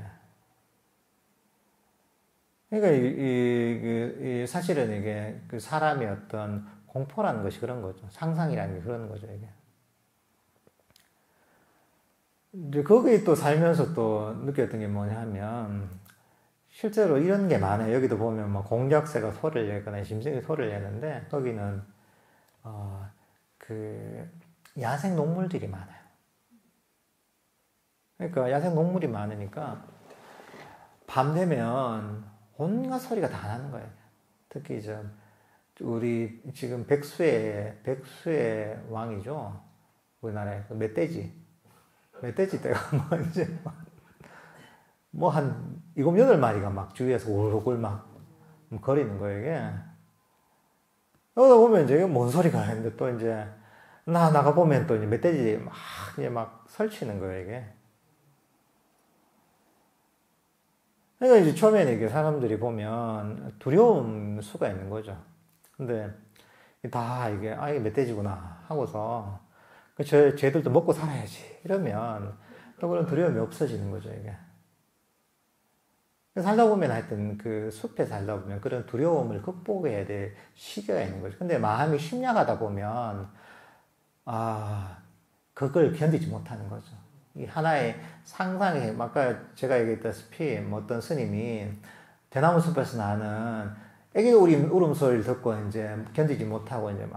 Speaker 1: 그러니까 사실은 이게 그 사람의 어떤 공포라는 것이 그런 거죠. 상상이라는 게 그런 거죠. 이게. 이제 거기 또 살면서 또 느꼈던 게 뭐냐면 실제로 이런 게 많아요. 여기도 보면 뭐 공작새가 소리를 내거나 짐승이 소리를 내는데 거기는 그 야생 동물들이 많아요. 그러니까 야생 동물이 많으니까 밤 되면 온갖 소리가 다 나는 거예요. 특히 우리 지금 백수의 왕이죠. 우리나라에 그 멧돼지 떼가 뭐 이제 뭐 한 7-8마리가 막 주위에서 울글 막 거리는 거예요, 이게. 그러다 보면 이제 뭔 소리가 했는데 또 이제 나가보면 또 이제 멧돼지 막 설치는 거예요, 이게. 그러니까 이제 처음에는 이게 사람들이 보면 두려움 수가 있는 거죠. 근데 다 이게 이게 멧돼지구나 하고서 쟤들도 먹고 살아야지 이러면 그런 두려움이 없어지는 거죠, 이게. 살다 보면 하여튼 그 숲에 살다 보면 그런 두려움을 극복해야 될 시기가 있는 거죠. 근데 마음이 심약하다 보면 그걸 견디지 못하는 거죠. 이 하나의 상상이 아까 제가 얘기했다시피 어떤 스님이 대나무 숲에서 나는 애기 울음소리를 듣고 이제 견디지 못하고 이제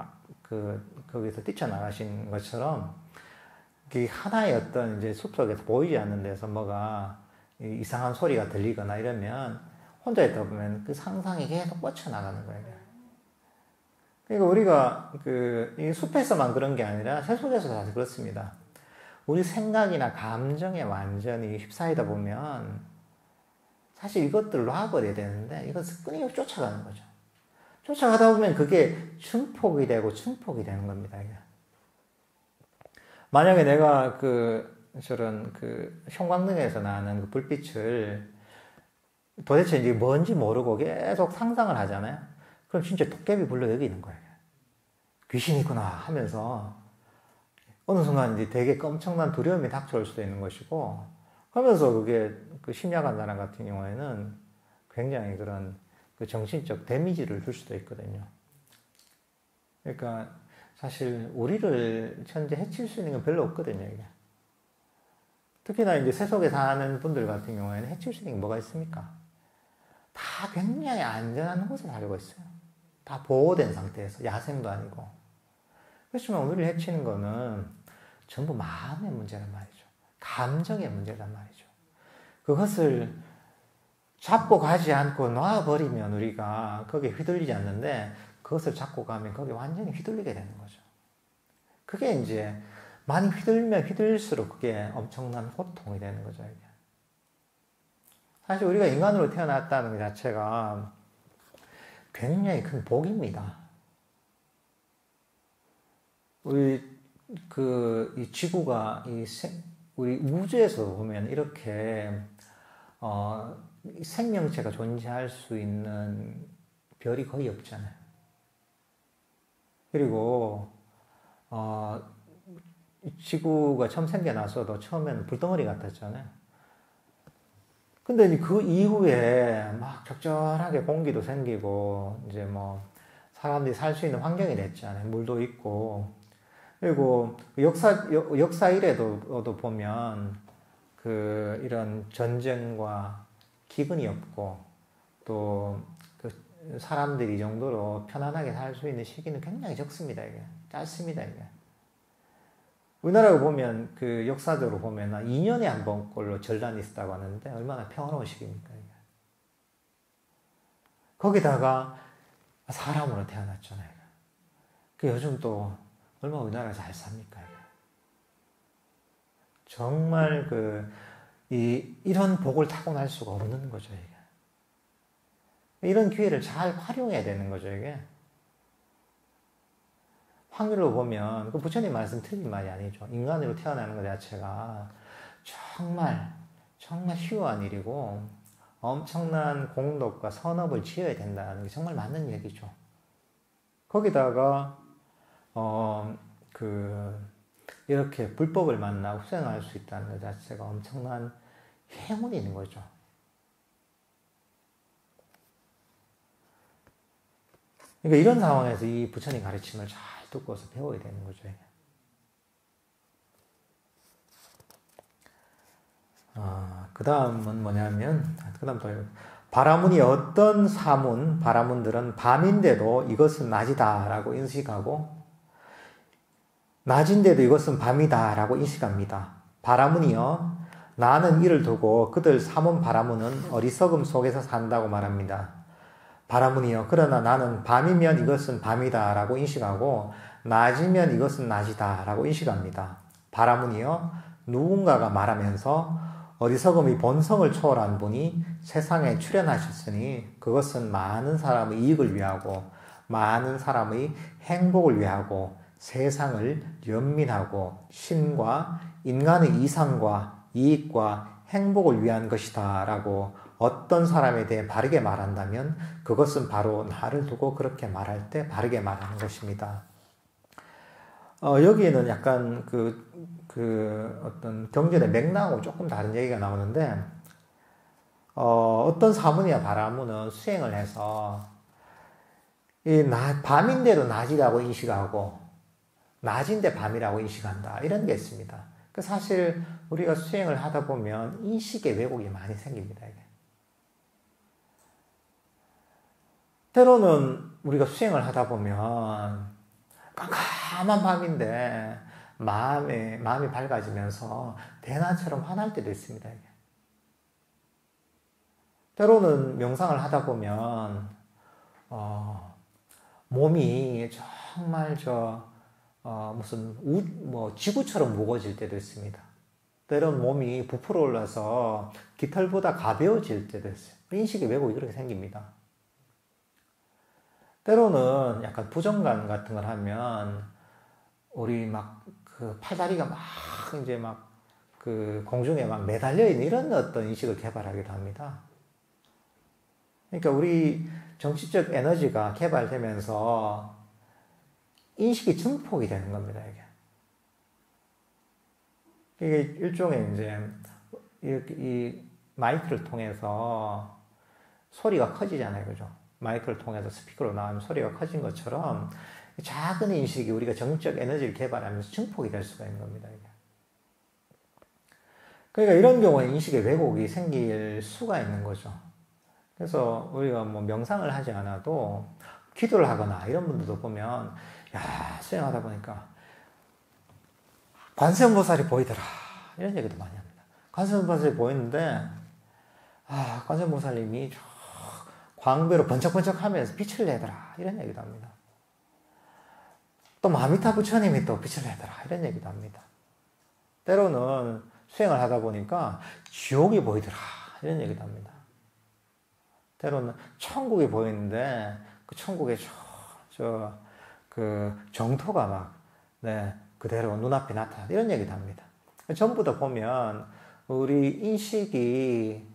Speaker 1: 거기서 뛰쳐나가신 것처럼 하나의 어떤 이제 숲속에서 보이지 않는 데서 뭐가 이상한 소리가 들리거나 이러면 혼자 있다 보면 그 상상이 계속 뻗쳐나가는 거예요. 그러니까 우리가 이 숲에서만 그런 게 아니라 세속에서도 다 그렇습니다. 우리 생각이나 감정에 완전히 휩싸이다 보면 사실 이것들을 놔버려야 되는데 이것을 끊임없이 쫓아가는 거죠. 쫓아가다 보면 그게 증폭이 되는 겁니다. 이게. 만약에 내가 저런 형광등에서 나는 그 불빛을 도대체 이제 뭔지 모르고 계속 상상을 하잖아요. 그럼 진짜 도깨비 불러 여기는 거예요. 귀신이 있구나 하면서 어느 순간 이제 되게 엄청난 두려움이 닥쳐올 수도 있는 것이고 하면서 그게 심야간 사람 같은 경우에는 굉장히 그런 정신적 데미지를 줄 수도 있거든요. 그러니까 사실 우리를 현재 해칠 수 있는 건 별로 없거든요, 이게. 특히나 이제 세속에 사는 분들 같은 경우에는 해칠 수 있는 게 뭐가 있습니까? 다 굉장히 안전한 곳에 살고 있어요. 다 보호된 상태에서 야생도 아니고. 그렇지만 우리를 해치는 거는 전부 마음의 문제란 말이죠. 감정의 문제란 말이죠. 그것을 잡고 가지 않고 놔버리면 우리가 거기에 휘둘리지 않는데 그것을 잡고 가면 거기에 완전히 휘둘리게 되는 거죠. 그게 이제 많이 휘둘면 휘둘릴수록 그게 엄청난 고통이 되는 거죠. 이게. 사실 우리가 인간으로 태어났다는 것 자체가 굉장히 큰 복입니다. 우리 이 지구가 우리 우주에서 보면 이렇게 생명체가 존재할 수 있는 별이 거의 없잖아요. 그리고 지구가 처음 생겨나서도 처음에는 불덩어리 같았잖아요. 근데 그 이후에 막 적절하게 공기도 생기고 이제 사람들이 살 수 있는 환경이 됐잖아요. 물도 있고. 그리고 역사 이래도 보면 이런 전쟁과 기근이 없고 또 사람들이 이 정도로 편안하게 살 수 있는 시기는 굉장히 적습니다. 이게 짧습니다. 이게. 우리나라에 보면 그 역사적으로 보면 2년에 한 번꼴로 전란이 있었다고 하는데 얼마나 평화로운 시기입니까? 이게. 거기다가 사람으로 태어났잖아요. 그 요즘 또 얼마나 우리나라가 잘 삽니까? 이게. 정말 이런 복을 타고날 수가 없는 거죠, 이게. 이런 기회를 잘 활용해야 되는 거죠, 이게. 확률로 보면, 그 부처님 말씀 틀린 말이 아니죠. 인간으로 태어나는 것 자체가 정말 희우한 일이고, 엄청난 공덕과 선업을 지어야 된다는 게 정말 맞는 얘기죠. 거기다가, 이렇게 불법을 만나고 수행할 수 있다는 것 자체가 엄청난 행운이 있는 거죠. 그러니까 이런 상황에서 이 부처님 가르침을 잘 듣고서 배워야 되는 거죠. 그 다음은 뭐냐면, 그 다음 또, 바라문이 어떤 바라문들은 밤인데도 이것은 낮이다라고 인식하고, 낮인데도 이것은 밤이다라고 인식합니다. 바라문이여, 나는 이를 두고 그들 사문 바라문은 어리석음 속에서 산다고 말합니다. 바라문이여, 그러나 나는 밤이면 이것은 밤이다라고 인식하고, 낮이면 이것은 낮이다라고 인식합니다. 바라문이여, 누군가가 말하면서 어리석음이 본성을 초월한 분이 세상에 출현하셨으니 그것은 많은 사람의 이익을 위하고 많은 사람의 행복을 위하고 세상을 연민하고 신과 인간의 이상과 이익과 행복을 위한 것이다 라고 어떤 사람에 대해 바르게 말한다면 그것은 바로 나를 두고 그렇게 말할 때 바르게 말하는 것입니다. 여기에는 약간 어떤 경전의 맥락하고 조금 다른 얘기가 나오는데, 어떤 사문이나 바라문은 수행을 해서, 밤인데도 낮이라고 인식하고, 낮인데 밤이라고 인식한다. 이런 게 있습니다. 사실, 우리가 수행을 하다 보면 인식의 왜곡이 많이 생깁니다, 이게. 때로는 우리가 수행을 하다 보면, 깜깜한 밤인데 마음이 밝아지면서 대낮처럼 환할 때도 있습니다. 이게. 때로는 명상을 하다 보면 몸이 정말 지구처럼 무거워질 때도 있습니다. 때로는 몸이 부풀어 올라서 깃털보다 가벼워질 때도 있어요. 인식의 왜곡이 그렇게 생깁니다. 때로는 약간 부정감 같은 걸 하면 우리 팔다리가 공중에 매달려 있는 이런 어떤 인식을 개발하기도 합니다. 그러니까 우리 정치적 에너지가 개발되면서 인식이 증폭이 되는 겁니다, 이게 일종의 이 마이크를 통해서 소리가 커지잖아요, 그죠? 마이크를 통해서 스피커로 나오면 소리가 커진 것처럼 작은 인식이 우리가 정적 에너지를 개발하면서 증폭이 될 수가 있는 겁니다. 이게. 그러니까 이런 경우에 인식의 왜곡이 생길 수가 있는 거죠. 그래서 우리가 명상을 하지 않아도 기도를 하거나 이런 분들도 보면 수행하다 보니까 관세음보살이 보이더라 이런 얘기도 많이 합니다. 관세음보살이 보이는데 관세음보살님이 광배로 번쩍번쩍하면서 빛을 내더라 이런 얘기도 합니다. 또 마미타 부처님이 또 빛을 내더라 이런 얘기도 합니다. 때로는 수행을 하다 보니까 지옥이 보이더라 이런 얘기도 합니다. 때로는 천국이 보이는데 그 천국의 정토가 그대로 눈앞에 나타나 이런 얘기도 합니다. 전부 다 보면 우리 인식이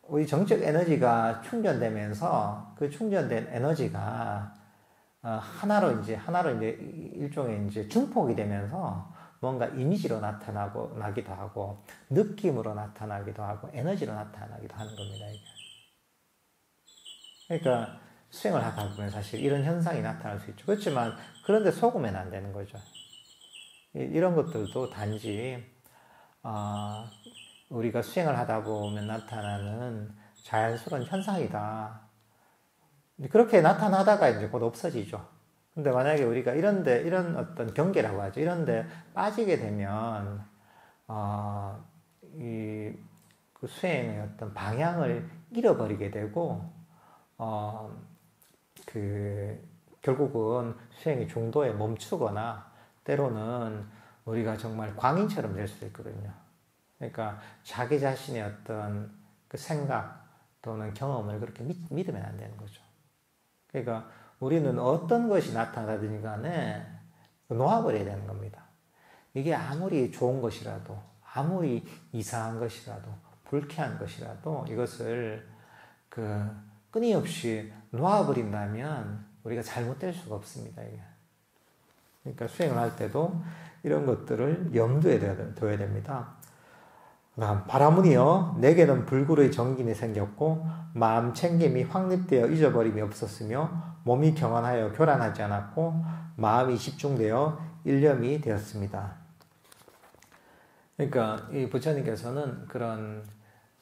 Speaker 1: 우리 정적 에너지가 충전되면서 그 충전된 에너지가 하나로 일종의 증폭이 되면서 뭔가 이미지로 나기도 하고 느낌으로 나타나기도 하고 에너지로 나타나기도 하는 겁니다. 이게. 그러니까 수행을 하다 보면 사실 이런 현상이 나타날 수 있죠. 그렇지만 그런데 속으면 안 되는 거죠. 이런 것들도 단지 우리가 수행을 하다 보면 나타나는 자연스러운 현상이다. 그렇게 나타나다가 이제 곧 없어지죠. 근데 만약에 우리가 이런 어떤 경계라고 하죠. 이런데 빠지게 되면, 그 수행의 어떤 방향을 잃어버리게 되고, 결국은 수행이 중도에 멈추거나, 때로는 우리가 정말 광인처럼 될 수도 있거든요. 그러니까 자기 자신의 어떤 그 생각 또는 경험을 그렇게 믿으면 안 되는 거죠. 그러니까 우리는 어떤 것이 나타나든지 간에 놓아버려야 되는 겁니다. 이게 아무리 좋은 것이라도, 아무리 이상한 것이라도, 불쾌한 것이라도 이것을 끊임없이 놓아버린다면 우리가 잘못될 수가 없습니다. 이게. 그러니까 수행을 할 때도 이런 것들을 염두에 둬야 됩니다. 바라무니여 내게는 불굴의 정진이 생겼고 마음 챙김이 확립되어 잊어버림이 없었으며 몸이 경건하여 교란하지 않았고 마음이 집중되어 일념이 되었습니다. 그러니까 이 부처님께서는 그런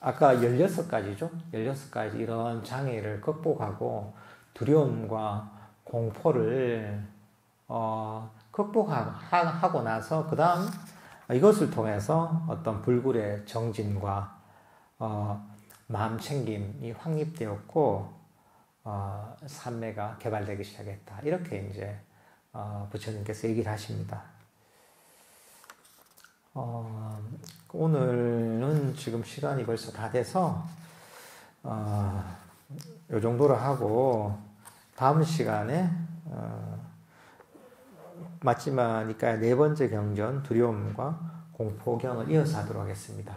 Speaker 1: 아까 16가지죠. 16가지 이런 장애를 극복하고 두려움과 공포를 극복하고 나서 그 다음 이것을 통해서 어떤 불굴의 정진과 마음 챙김이 확립되었고 삼매가 개발되기 시작했다. 이렇게 이제 부처님께서 얘기를 하십니다. 오늘은 지금 시간이 벌써 다 돼서 이 정도로 하고 다음 시간에 마지막이니까 네 번째 경전 두려움과 공포경을 이어서 하도록 하겠습니다.